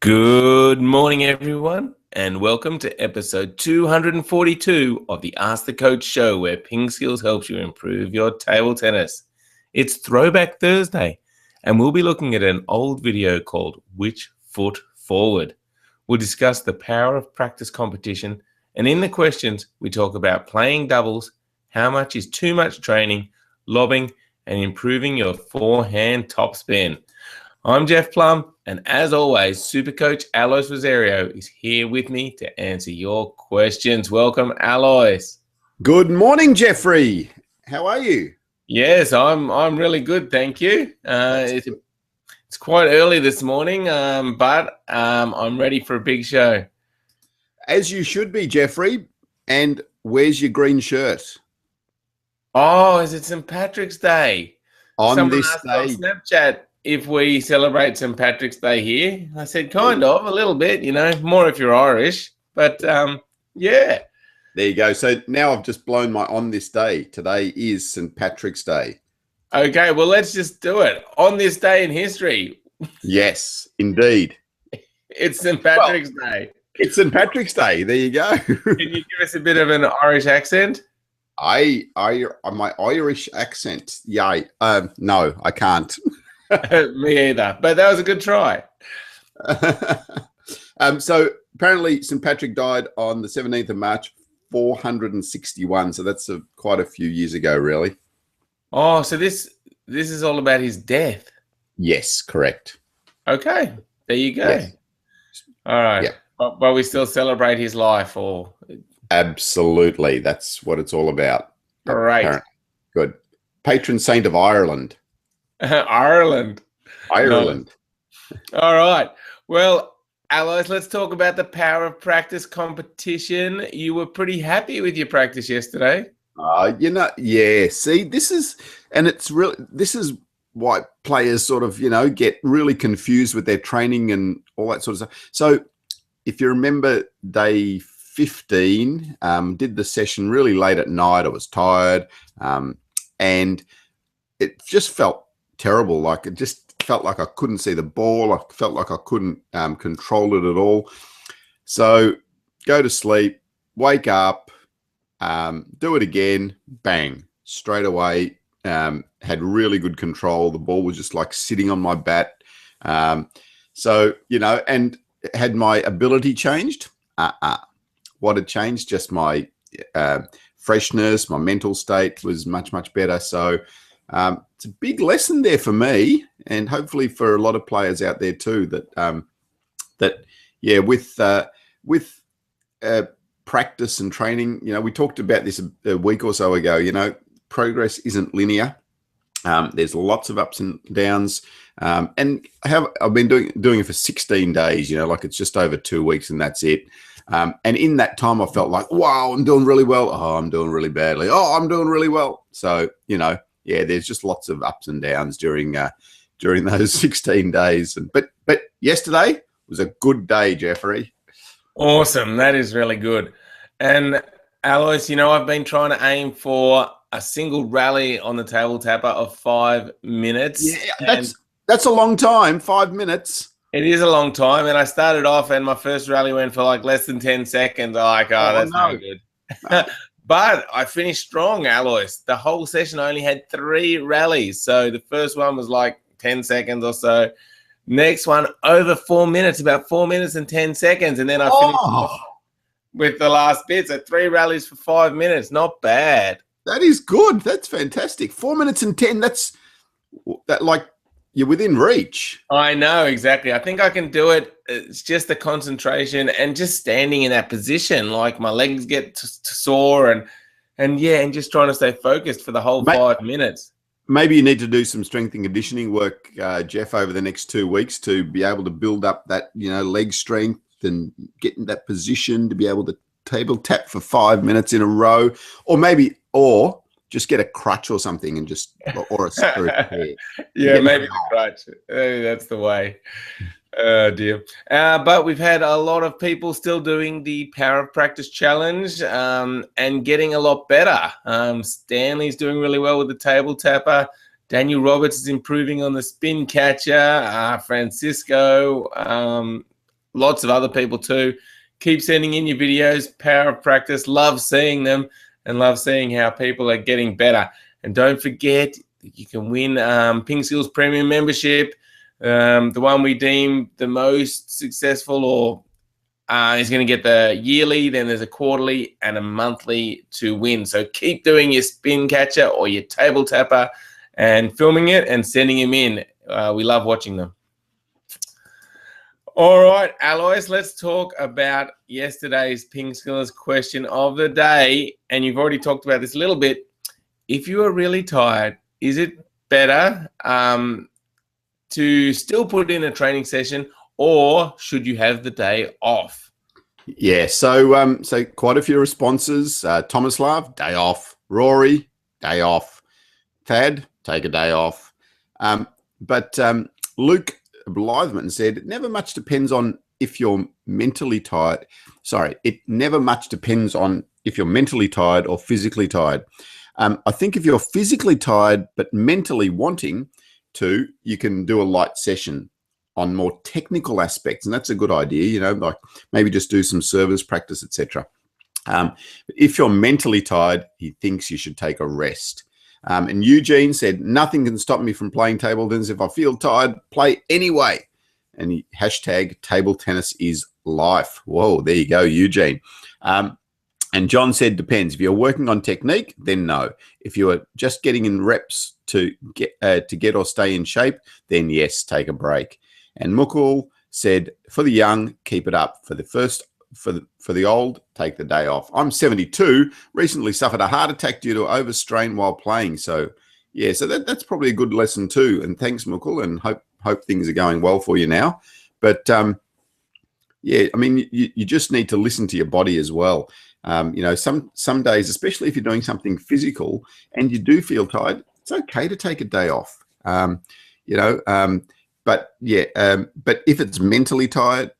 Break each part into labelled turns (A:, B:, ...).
A: Good morning, everyone, and welcome to episode 242 of the Ask the Coach show, where PingSkills helps you improve your table tennis. It's Throwback Thursday, and we'll be looking at an old video called Which Foot Forward. We'll discuss the power of practice competition, and in the questions, we talk about playing doubles, how much is too much training, lobbing, and improving your forehand topspin. I'm Jeff Plum, and as always, Super Coach Alois Rosario is here with me to answer your questions. Welcome, Alois.
B: Good morning, Jeffrey. How are you?
A: Yes, I'm really good, thank you. It's quite early this morning, but I'm ready for a big show.
B: As you should be, Jeffrey. And where's your green shirt?
A: Oh, is it St. Patrick's Day?
B: On this day.
A: On Snapchat if we celebrate St. Patrick's Day here. I said kind of, a little bit, more if you're Irish. But, yeah.
B: There you go. So now I've just blown my on this day. Today is St. Patrick's Day.
A: Okay, well, let's just do it. On this day in history.
B: Yes, indeed.
A: It's St. Patrick's Day.
B: It's St. Patrick's Day. There you go.
A: Can you give us a bit of an Irish accent?
B: My Irish accent. Yeah. No, I can't.
A: Me either. But that was a good try.
B: So apparently St. Patrick died on the 17th of March, 461. So that's quite a few years ago, really.
A: Oh, so this is all about his death.
B: Yes, correct.
A: Okay, there you go.
B: Yes.
A: All right.
B: Yeah.
A: But we still celebrate his life, or
B: absolutely. That's what it's all about.
A: Great.
B: Apparently. Good. Patron saint of Ireland.
A: Ireland.
B: No.
A: All right. Well, Alois, let's talk about the power of practice competition. You were pretty happy with your practice yesterday.
B: Yeah. See, this is why players sort of, get really confused with their training and all that sort of stuff. So if you remember day 15, did the session really late at night. I was tired, and it just felt terrible. Like it just felt like I couldn't see the ball. I felt like I couldn't control it at all. So go to sleep, wake up, do it again, bang, straight away. Had really good control. The ball was just like sitting on my bat. So, and had my ability changed? What had changed? Just my freshness, my mental state was much, much better. So it's a big lesson there for me, and hopefully for a lot of players out there too, with practice and training, we talked about this a week or so ago, progress isn't linear. There's lots of ups and downs. And I've been doing it for 16 days, like it's just over 2 weeks and that's it. And in that time, I felt like, wow, I'm doing really well. Oh, I'm doing really badly. Oh, I'm doing really well. So, there's just lots of ups and downs during those 16 days. But yesterday was a good day, Jeffrey.
A: Awesome. That is really good. And Alois, I've been trying to aim for a single rally on the table tapper of 5 minutes.
B: Yeah, that's a long time, 5 minutes.
A: It is a long time. And I started off and my first rally went for like less than 10 seconds. I'm like, that's no good. But I finished strong, Alois. The whole session I only had 3 rallies. So the first one was like 10 seconds or so. Next one, over 4 minutes, about 4 minutes and 10 seconds. And then I finished off with the last bit. So 3 rallies for 5 minutes. Not bad.
B: That is good. That's fantastic. 4 minutes and 10. That like you're within reach.
A: I know, exactly. I think I can do it. It's just the concentration and just standing in that position. Like my legs get sore and just trying to stay focused for the whole 5 minutes.
B: Maybe you need to do some strength and conditioning work, Jeff, over the next 2 weeks to be able to build up that, leg strength and get in that position to be able to table tap for 5 minutes in a row, or just get a crutch or something and or a pair.
A: Yeah, maybe the crutch. That's the way. Oh, dear. But we've had a lot of people still doing the Power of Practice Challenge and getting a lot better. Stanley's doing really well with the table tapper. Daniel Roberts is improving on the spin catcher. Francisco lots of other people too. Keep sending in your videos. Power of practice. Love seeing them and love seeing how people are getting better. And don't forget, you can win PingSkills Premium membership. The one we deem the most successful, or is going to get the yearly, then there's a quarterly and a monthly to win. So keep doing your spin catcher or your table tapper and filming it and sending them in. We love watching them. All right, Alois, let's talk about yesterday's PingSkills question of the day. And you've already talked about this a little bit. If you are really tired, is it better to still put in a training session, or should you have the day off?
B: Yeah, so quite a few responses. Tomislav, day off. Rory, day off. Thad, take a day off. But Luke Blytheman said, it never much depends on if you're mentally tired. Sorry, it never much depends on if you're mentally tired or physically tired. I think if you're physically tired but mentally wanting to, you can do a light session on more technical aspects, and that's a good idea, like maybe just do some service practice, etc. If you're mentally tired, he thinks you should take a rest. And Eugene said, nothing can stop me from playing table tennis. If I feel tired, play anyway. And he hashtag table tennis is life. Whoa, there you go, Eugene. And John said, depends. If you're working on technique, then no. If you are just getting in reps to get or stay in shape, then yes, take a break. And Mukul said, for the young, keep it up. For the old, take the day off. I'm 72, recently suffered a heart attack due to overstrain while playing. So yeah, so that's probably a good lesson too. And thanks, Mukul, and hope things are going well for you now. But yeah, I mean, you just need to listen to your body as well. Some days, especially if you're doing something physical and you do feel tired, it's okay to take a day off. But if it's mentally tired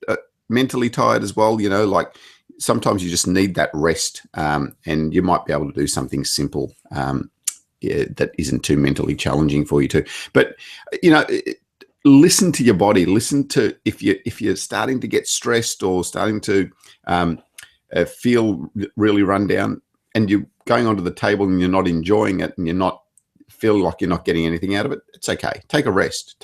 B: as well, like sometimes you just need that rest, and you might be able to do something simple that isn't too mentally challenging for you too. But listen to your body. Listen to if you're starting to get stressed or starting to feel really run down, and you're going onto the table and you're not enjoying it, and feel like you're not getting anything out of it, it's okay. Take a rest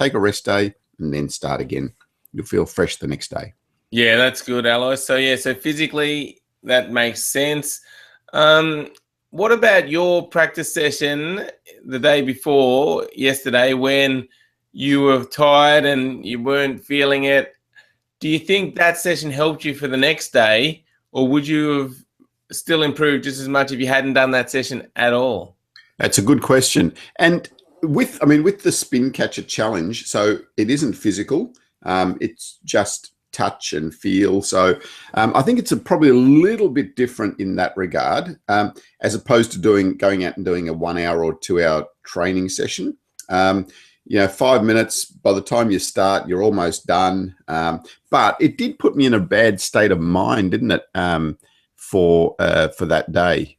B: day and then start again. You'll feel fresh the next day.
A: Yeah, that's good, Alois. So physically that makes sense. What about your practice session the day before yesterday when you were tired and you weren't feeling it? Do you think that session helped you for the next day, or would you have still improved just as much if you hadn't done that session at all?
B: That's a good question. And with the spin catcher challenge, so it isn't physical. It's just touch and feel. So I think it's probably a little bit different in that regard, as opposed to going out and doing a 1 hour or 2 hour training session. 5 minutes, by the time you start, you're almost done. But it did put me in a bad state of mind, didn't it, for that day?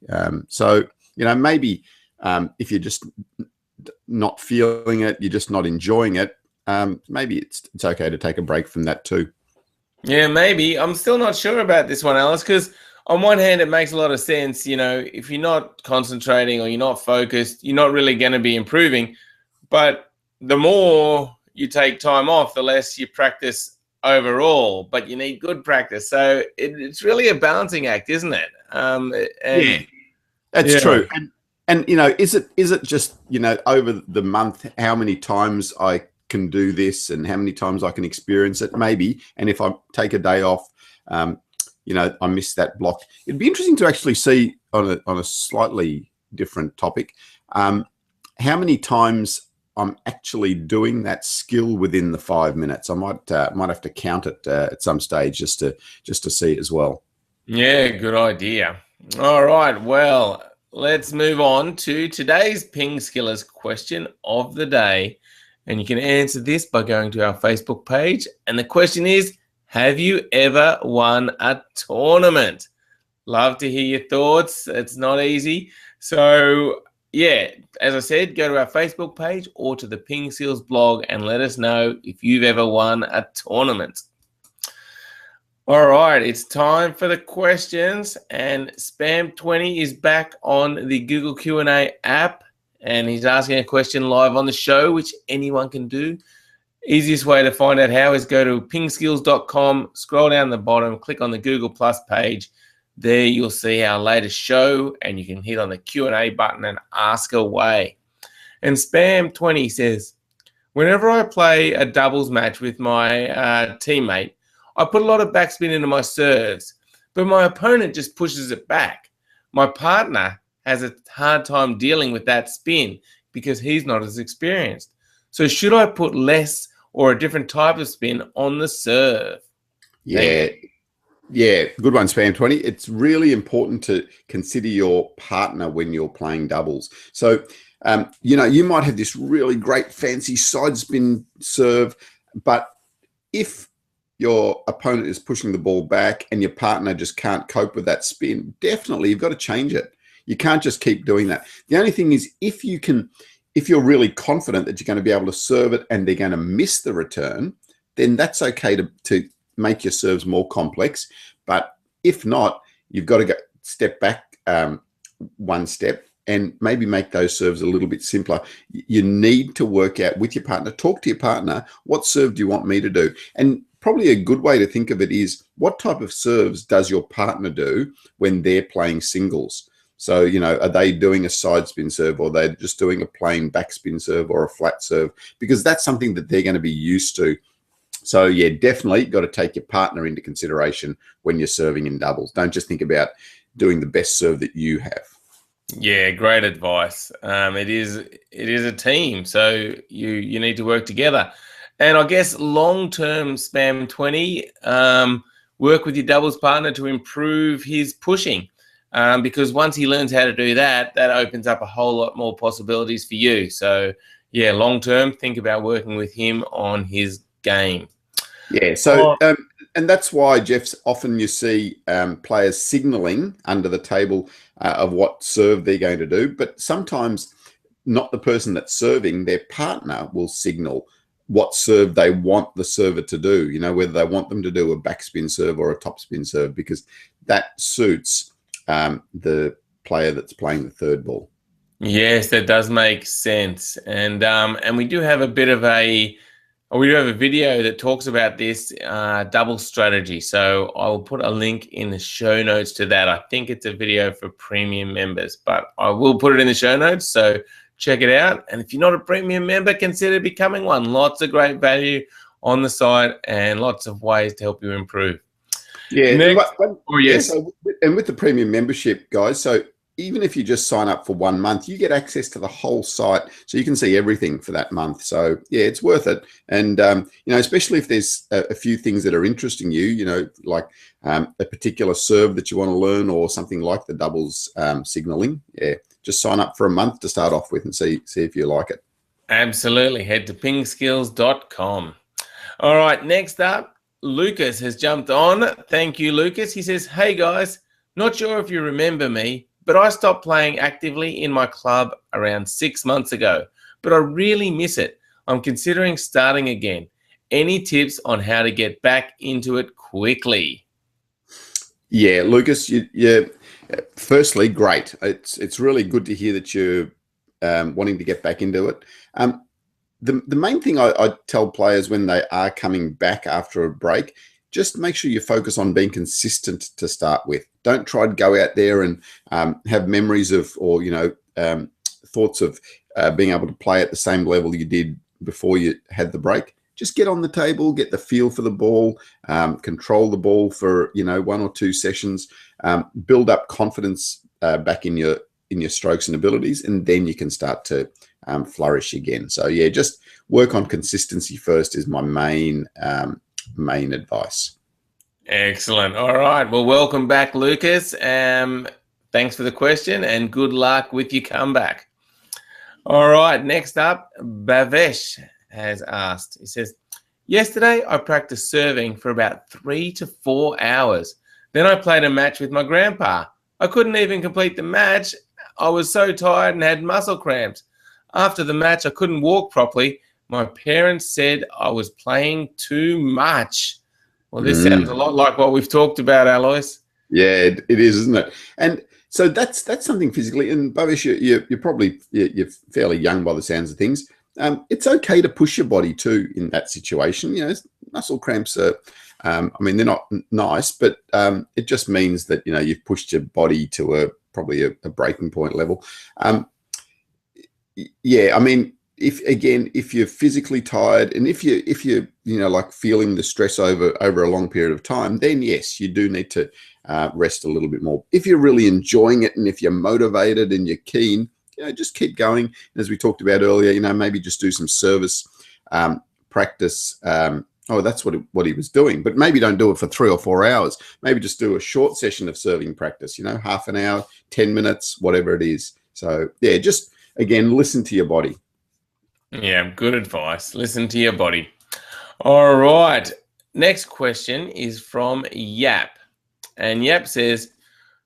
B: So maybe if you're just not feeling it, you're just not enjoying it, maybe it's okay to take a break from that too.
A: Yeah, maybe. I'm still not sure about this one, Alice, because on one hand, it makes a lot of sense. If you're not concentrating or you're not focused, you're not really going to be improving. But the more you take time off, the less you practice overall. But you need good practice. So it's really a balancing act, isn't it?
B: Yeah, that's true. And is it just over the month how many times I can do this and how many times I can experience it? Maybe. And if I take a day off, I miss that block. It'd be interesting to actually see on a slightly different topic, how many times I'm actually doing that skill within the 5 minutes. I might have to count it at some stage just to see it as well.
A: Yeah, good idea. All right, well, let's move on to today's PingSkillers question of the day. And you can answer this by going to our Facebook page. And the question is, have you ever won a tournament? Love to hear your thoughts. It's not easy. So, yeah, as I said, go to our Facebook page or to the PingSkills blog and let us know if you've ever won a tournament. All right, it's time for the questions, and Spam20 is back on the Google Q&A app, and he's asking a question live on the show, which anyone can do. Easiest way to find out how is go to pingskills.com, scroll down the bottom, click on the Google Plus page. There you'll see our latest show, and you can hit on the Q&A button and ask away. And Spam20 says, whenever I play a doubles match with my teammate, I put a lot of backspin into my serves, but my opponent just pushes it back. My partner has a hard time dealing with that spin because he's not as experienced. So should I put less or a different type of spin on the serve?
B: Yeah. Yeah, good one, Spam20. It's really important to consider your partner when you're playing doubles. So, you might have this really great fancy side spin serve, but if your opponent is pushing the ball back and your partner just can't cope with that spin, definitely you've got to change it. You can't just keep doing that. The only thing is if you're really confident that you're going to be able to serve it and they're going to miss the return, then that's okay to make your serves more complex. But if not, you've got to go step back one step and maybe make those serves a little bit simpler. You need to work out with your partner, talk to your partner, what serve do you want me to do? And probably a good way to think of it is what type of serves does your partner do when they're playing singles? So, are they doing a side spin serve, or they're just doing a plain backspin serve or a flat serve? Because that's something that they're going to be used to. So, yeah, definitely got to take your partner into consideration when you're serving in doubles. Don't just think about doing the best serve that you have.
A: Yeah, great advice. It is a team, so you need to work together. And I guess long-term Spam20, work with your doubles partner to improve his pushing, because once he learns how to do that, that opens up a whole lot more possibilities for you. So, yeah, long-term, think about working with him on his game.
B: Yeah, so and that's why, Jeff's, often you see players signaling under the table of what serve they're going to do, but sometimes not the person that's serving, their partner will signal what serve they want the server to do, whether they want them to do a backspin serve or a topspin serve, because that suits the player that's playing the third ball.
A: Yes, that does make sense. And we do have a bit of we do have a video that talks about this double strategy. So I will put a link in the show notes to that. I think it's a video for premium members, but I will put it in the show notes. So check it out. And if you're not a premium member, consider becoming one. Lots of great value on the site and lots of ways to help you improve.
B: Yeah.
A: Yes.
B: So, and with the premium membership, guys, so even if you just sign up for 1 month, you get access to the whole site, so you can see everything for that month. So yeah, it's worth it. And especially if there's a few things that are interesting you, like a particular serve that you want to learn, or something like the doubles signaling. Yeah, just sign up for a month to start off with and see if you like it.
A: Absolutely. Head to pingskills.com. All right, next up, Lucas has jumped on. Thank you, Lucas. He says, hey guys, not sure if you remember me, but I stopped playing actively in my club around 6 months ago, but I really miss it. I'm considering starting again. Any tips on how to get back into it quickly?
B: Yeah, Lucas, you firstly, great. It's really good to hear that you're wanting to get back into it. The main thing I tell players when they are coming back after a break, just make sure you focus on being consistent to start with. Don't try to go out there and have memories of, or thoughts of being able to play at the same level you did before you had the break. Just get on the table, get the feel for the ball, control the ball for 1 or 2 sessions, build up confidence back in your strokes and abilities, and then you can start to flourish again. So yeah, just work on consistency first is my main advice.
A: Excellent. All right. Well, welcome back, Lucas. Thanks for the question and good luck with your comeback. All right. Next up, Bhavesh has asked. He says, yesterday I practiced serving for about 3 to 4 hours. Then I played a match with my grandpa. I couldn't even complete the match. I was so tired and had muscle cramps. After the match, I couldn't walk properly. My parents said I was playing too much. Well, this sounds a lot like what we've talked about, Alois.
B: Yeah, it is, isn't it? And so that's something physically. And Bhavesh, you're probably you're fairly young by the sounds of things. It's okay to push your body too in that situation. You know, muscle cramps are, I mean, they're not nice, but it just means that, you know, you've pushed your body to probably a breaking point level. Yeah, I mean, if you're physically tired and if you know, like feeling the stress over a long period of time, then yes, you do need to rest a little bit more. If you're really enjoying it and if you're motivated and you're keen, you know, just keep going. As we talked about earlier, you know, maybe just do some service practice. Oh, that's what he was doing. But maybe don't do it for 3 or 4 hours. Maybe just do a short session of serving practice, you know, half an hour, 10 minutes, whatever it is. So yeah, just again, listen to your body.
A: Yeah, good advice. Listen to your body. All right. Next question is from Yap. And Yap says,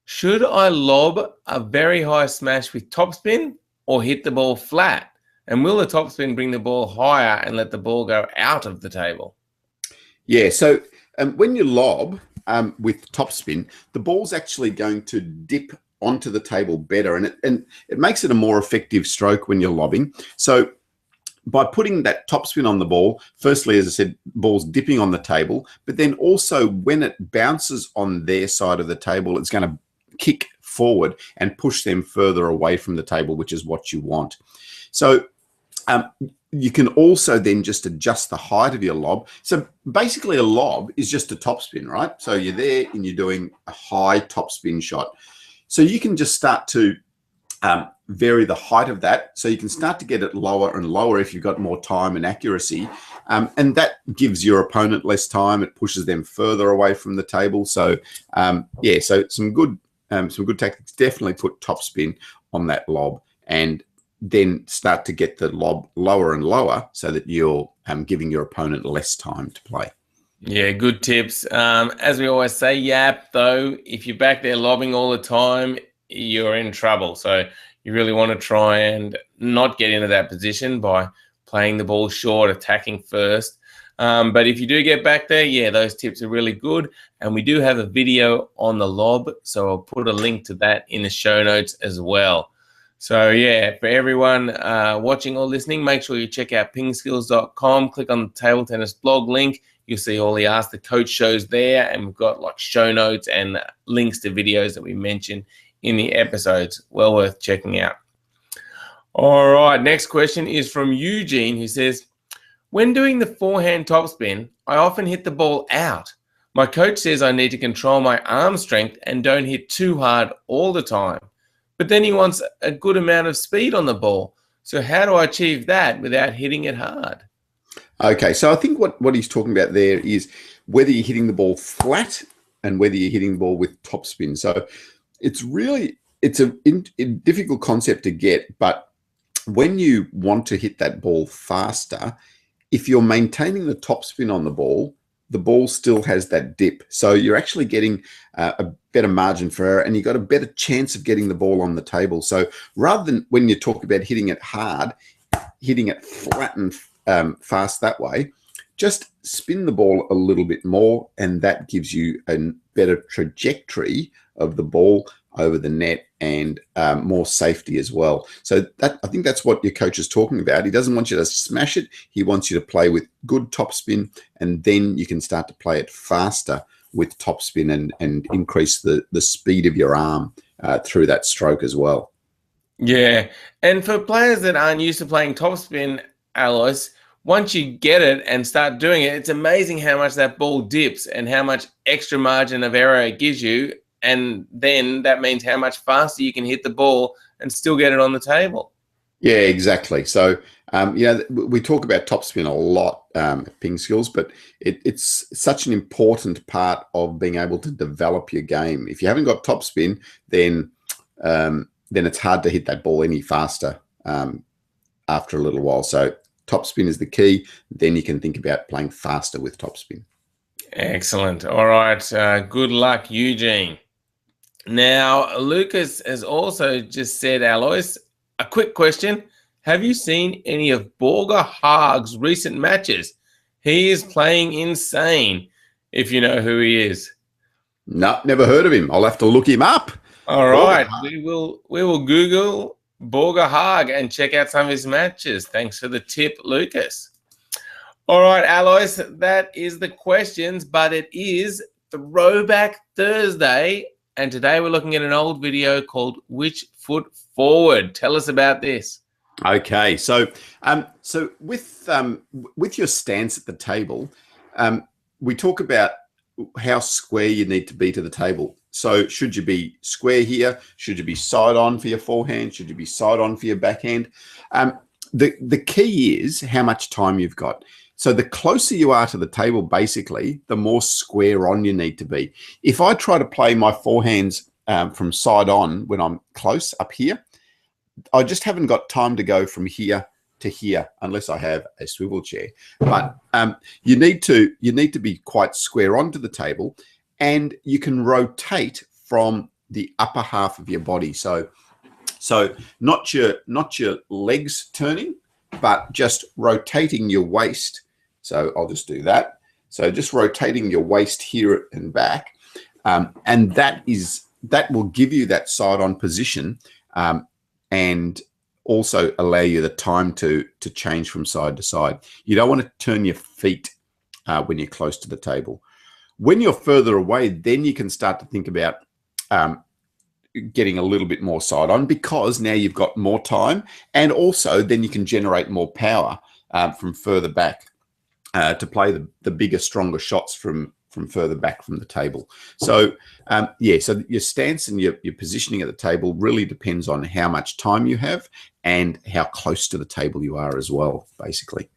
A: should I lob a very high smash with topspin or hit the ball flat? And will the topspin bring the ball higher and let the ball go out of the table?
B: Yeah, so when you lob with topspin, the ball's actually going to dip onto the table better, and it makes it a more effective stroke when you're lobbing. So by putting that topspin on the ball, firstly, as I said, ball's dipping on the table, but then also when it bounces on their side of the table, it's going to kick forward and push them further away from the table, which is what you want. So you can also then just adjust the height of your lob. So basically a lob is just a topspin, right? So you're there and you're doing a high topspin shot. So you can just start to vary the height of that. So you can start to get it lower and lower if you've got more time and accuracy. And that gives your opponent less time. It pushes them further away from the table. So yeah, so some good tactics. Definitely put topspin on that lob and then start to get the lob lower and lower so that you're giving your opponent less time to play.
A: Yeah, good tips. As we always say, Yap, though, if you're back there lobbing all the time, you're in trouble. So you really want to try and not get into that position by playing the ball short, attacking first. But if you do get back there, yeah, those tips are really good. And we do have a video on the lob, so I'll put a link to that in the show notes as well. So yeah, for everyone watching or listening, make sure you check out pingskills.com, click on the table tennis blog link. You'll see all the Ask the Coach shows there, and we've got like show notes and links to videos that we mentioned in the episodes. Well worth checking out. All right, next question is from Eugene, who says, when doing the forehand topspin, I often hit the ball out. My coach says I need to control my arm strength and don't hit too hard all the time. But then he wants a good amount of speed on the ball. So how do I achieve that without hitting it hard?
B: Okay, so I think what he's talking about there is whether you're hitting the ball flat and whether you're hitting the ball with topspin. So it's a difficult concept to get, but when you want to hit that ball faster, if you're maintaining the topspin on the ball still has that dip. So you're actually getting a better margin for error and you've got a better chance of getting the ball on the table. So rather than when you talk about hitting it hard, hitting it flat and fast that way, just spin the ball a little bit more and that gives you a better trajectory of the ball over the net and more safety as well. So that, I think that's what your coach is talking about. He doesn't want you to smash it. He wants you to play with good topspin, and then you can start to play it faster with topspin and increase the speed of your arm through that stroke as well.
A: Yeah, and for players that aren't used to playing topspin, Alois, once you get it and start doing it, it's amazing how much that ball dips and how much extra margin of error it gives you. And then that means how much faster you can hit the ball and still get it on the table.
B: Yeah, exactly. So, we talk about topspin a lot at PingSkills, but it's such an important part of being able to develop your game. If you haven't got topspin, then it's hard to hit that ball any faster after a little while. So topspin is the key. Then you can think about playing faster with topspin.
A: Excellent. All right. Good luck, Eugene. Now, Lucas has also just said, Alois, a quick question. Have you seen any of Borger Haag's recent matches? He is playing insane. if you know who he is.
B: No, never heard of him. I'll have to look him up.
A: All right, we will Google Borger Haag and check out some of his matches. Thanks for the tip, Lucas. All right, Alois, that is the questions, but it is Throwback Thursday, and today we're looking at an old video called Which Foot Forward? Tell us about this.
B: Okay, so with your stance at the table, we talk about how square you need to be to the table. So should you be square here? Should you be side on for your forehand? Should you be side on for your backhand? The key is how much time you've got. So the closer you are to the table, basically, the more square on you need to be. If I try to play my forehands from side on when I'm close up here, I just haven't got time to go from here to here unless I have a swivel chair. But you need to be quite square onto the table, and you can rotate from the upper half of your body. So not your legs turning, but just rotating your waist. So I'll just do that. So just rotating your waist here and back, and that will give you that side on position, and also allow you the time to change from side to side. You don't want to turn your feet when you're close to the table. When you're further away, then you can start to think about getting a little bit more side on, because now you've got more time, and also then you can generate more power from further back to play the bigger, stronger shots from further back from the table. So so your stance and your positioning at the table really depends on how much time you have and how close to the table you are as well, basically.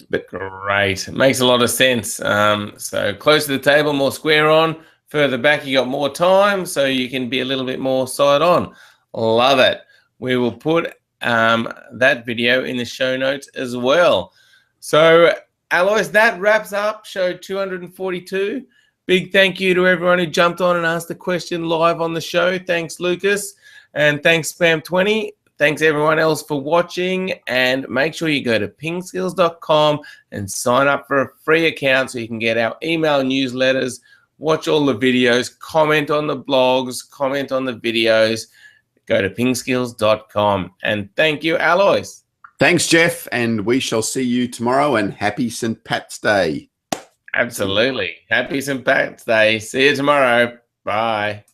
B: But
A: great, it makes a lot of sense. So close to the table, more square on. Further back, you got more time, so you can be a little bit more side on. Love it. We will put that video in the show notes as well. So Alois, that wraps up show 242. Big thank you to everyone who jumped on and asked the question live on the show. Thanks, Lucas. And thanks, Spam20. Thanks, everyone else, for watching. And make sure you go to pingskills.com and sign up for a free account so you can get our email newsletters, watch all the videos, comment on the blogs, comment on the videos. Go to pingskills.com. And thank you, Alois.
B: Thanks, Jeff, and we shall see you tomorrow, and happy St. Pat's Day.
A: Absolutely. Happy St. Pat's Day. See you tomorrow. Bye.